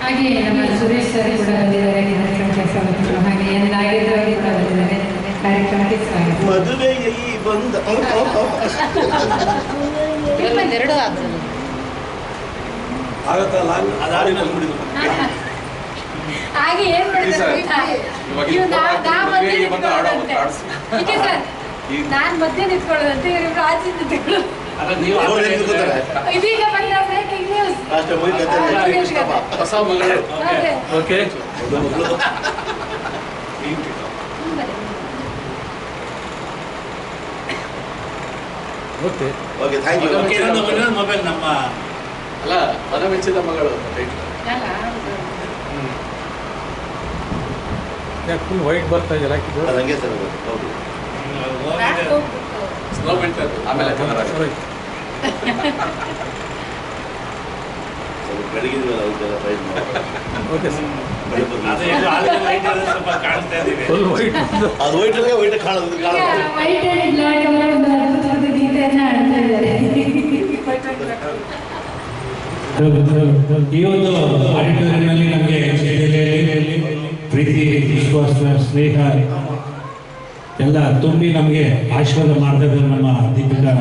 ಹಾಗೆ ನಮ್ಮ ಸುರೇಶ್ ಸರ್ ಕೂಡ ಬಂದಿದ್ದಾರೆ ಕಾರ್ಯಕ್ರಮಕ್ಕೆ ಸ್ವಾಗತ. ಹಾಗೆ ನಾಗೇಂದ್ರವಾಗಿ ಕೂಡ ಬಂದಿದ್ದಾರೆ ಕಾರ್ಯಕ್ರಮಕ್ಕೆ ಸ್ವಾಗತ. ಮದುವೆಗೆ ಬಂದ ಎರಡು ಹಾಗೆ ಏನ್ ನಾನ್ ಮಧ್ಯೆ ನಿಂತ್ಕೊಳ್ಳೋದಂತೆ ಇವ್ರು ಆಚೆ ನಿಂತ್ಕೊಳ್ಳೋದು. ಇದೀಗ ಬಂದ ಬ್ರೇಕಿಂಗ್ ನ್ಯೂಸ್. ಹೊಸ ಮಗಳು. Okay okay okay thank you. Mobile ನಮ್ಮ ಅಲ್ಲ ಮನಮೆಚ್ಚಿದ ಮಗಳು. ಯಾಕೆ ಫುಲ್ ವೈಟ್ ಬರ್ತಾ ಇದೆಯಲ್ಲ ಹಾಕಿದ್ದು? ಅದು ಹಂಗೆ ಸರ್ ಹೌದು. ಸ್ಲೋ ಬಿಡ್ತಾ ಇತ್ತು ಆಮೇಲೆ ಸ್ವಲ್ಪ ಬೆಳಗಿದ್ವಲ್ಲ ಅದಕ್ಕೆಲ್ಲ ರೈಡ್ ಮಾಡಿ ಓಕೆ ಸರ್. ಸ್ವಲ್ಪ ಕಾಣಿಸ್ತಾ ಇದೀವಿ. ಫುಲ್ ವೈಟ್ ಅದು ವೈಟಲ್ಲೇ ವೈಟ್ ಕಾಣೋದು ಈಗ ವೈಟ್ ಅಂಡ್ ಬ್ಲಾಕ್ ಅವರ ಒಂದು ಅದ್ಭುತವಾದ ಗೀತೆಯನ್ನ ಹಾಡ್ತಾ ಇದ್ದಾರೆ. ಈ ಒಂದು ಆಡಿಟೋರಿಯಂನಲ್ಲಿ ನಮಗೆ ಜಿಲ್ಲೆಯಲ್ಲಿ ಪ್ರೀತಿ, ವಿಶ್ವಾಸ, ಸ್ನೇಹ ಎಲ್ಲ ತುಂಬಿ ನಮಗೆ ಆಶೀರ್ವಾದ ಮಾಡ್ತಾ ಇದ್ದಾರೆ ನಮ್ಮ ದೀಪಿಕಾ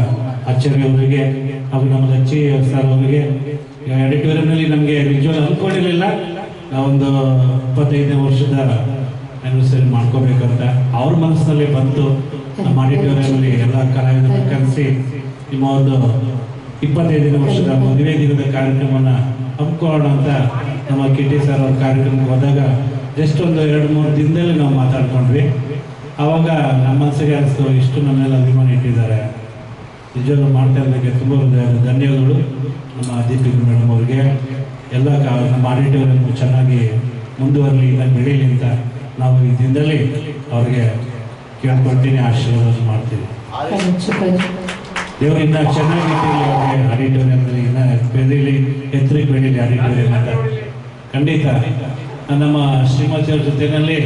ಆಚಾರ್ಯ ಅವರಿಗೆ ಹಾಗೂ ನಮ್ಮ ಲಚ್ಚಿ ಸರ್ ಅವರಿಗೆ. ಆಡಿಟೋರಿಯಂನಲ್ಲಿ ನಮಗೆ ನಿಜವಾಗ್ಲೂ ಅಂದ್ಕೊಂಡಿರಲಿಲ್ಲ ನಾವೊಂದು 25ನೇ ವರ್ಷದ ಆ್ಯನಿವರ್ಸರಿ ಮಾಡ್ಕೋಬೇಕಂತ. ಅವ್ರ ಮನಸ್ಸಿನಲ್ಲಿ ಬಂತು. ನಮ್ಮ ಆಡಿಟೋರಿಯಂನಲ್ಲಿ ಎಲ್ಲ ಕಲಾವಿದರನ್ನು ಕರೆಸಿ ನಿಮ್ಮ ಒಂದು 25ನೇ ವರ್ಷದ ಮದುವೆ ದಿನದ ಕಾರ್ಯಕ್ರಮವನ್ನು ಹಮ್ಮಿಕೊಳ್ಳೋಣ ಅಂತ ನಮ್ಮ ಕಿಟಿ ಸರ್ ಅವ್ರ ಕಾರ್ಯಕ್ರಮಕ್ಕೆ ಹೋದಾಗ ಜಸ್ಟ್ ಒಂದು 2-3 ದಿನದಲ್ಲಿ ನಾವು ಮಾತಾಡ್ಕೊಂಡ್ವಿ. ಆವಾಗ ನಮ್ಮ ಮನಸ್ಸಿಗೆ ಅನಿಸ್ತು ಇಷ್ಟು ನಮ್ಮೆಲ್ಲ ಅಭಿಮಾನ ಇಟ್ಟಿದ್ದಾರೆ, ನಿಜವಾಗ್ಲೂ ಮಾಡ್ತಾ ಇರೋದಕ್ಕೆ ತುಂಬ ಧನ್ಯವಾದಗಳು ನಮ್ಮ ದೀಪಿಕಾ ಮೇಡಮ್ ಅವ್ರಿಗೆ. ಎಲ್ಲ ನಮ್ಮ ಆಡಿಟೋರಿಯಂ ಚೆನ್ನಾಗಿ ಮುಂದುವರಲಿ, ಇಲ್ಲ ಬೆಳೀಲಿ ಅಂತ ನಾವು ಈ ದಿನದಲ್ಲಿ ಅವ್ರಿಗೆ ಕೇಳ್ಕೊಳ್ತೀನಿ, ಆಶೀರ್ವಾದ ಮಾಡ್ತೀವಿ. ದೇವರು ಇನ್ನೂ ಚೆನ್ನಾಗಿ ಅವ್ರಿಗೆ ಆಡಿಟೋರಿಯಂನಲ್ಲಿ ಇನ್ನೂ ಬೆಳೀಲಿ, ಎತ್ತರಕ್ಕೆ ಬೆಳೀಲಿ ಆಡಿಟೋರಿಯಂ ಅಂತ. ಖಂಡಿತ ನಮ್ಮ ಶ್ರೀಮತಿಯವ್ರ ಜೊತೆಯಲ್ಲಿ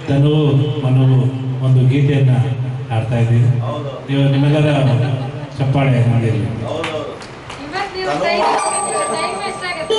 ತನುವು ಮನವು ಒಂದು ಗೀತೆಯನ್ನು ಹಾಡ್ತಾ ಇದ್ದೀವಿ. ನೀವು ನಿಮ್ಮೆಲ್ಲರ ಚಪ್ಪಾಳೆ ಮಾಡಿರಲಿ. ಇವತ್ತು ನೀವು ಟೈಮ್ ವೇಸ್ಟ್ ಆಗುತ್ತೆ.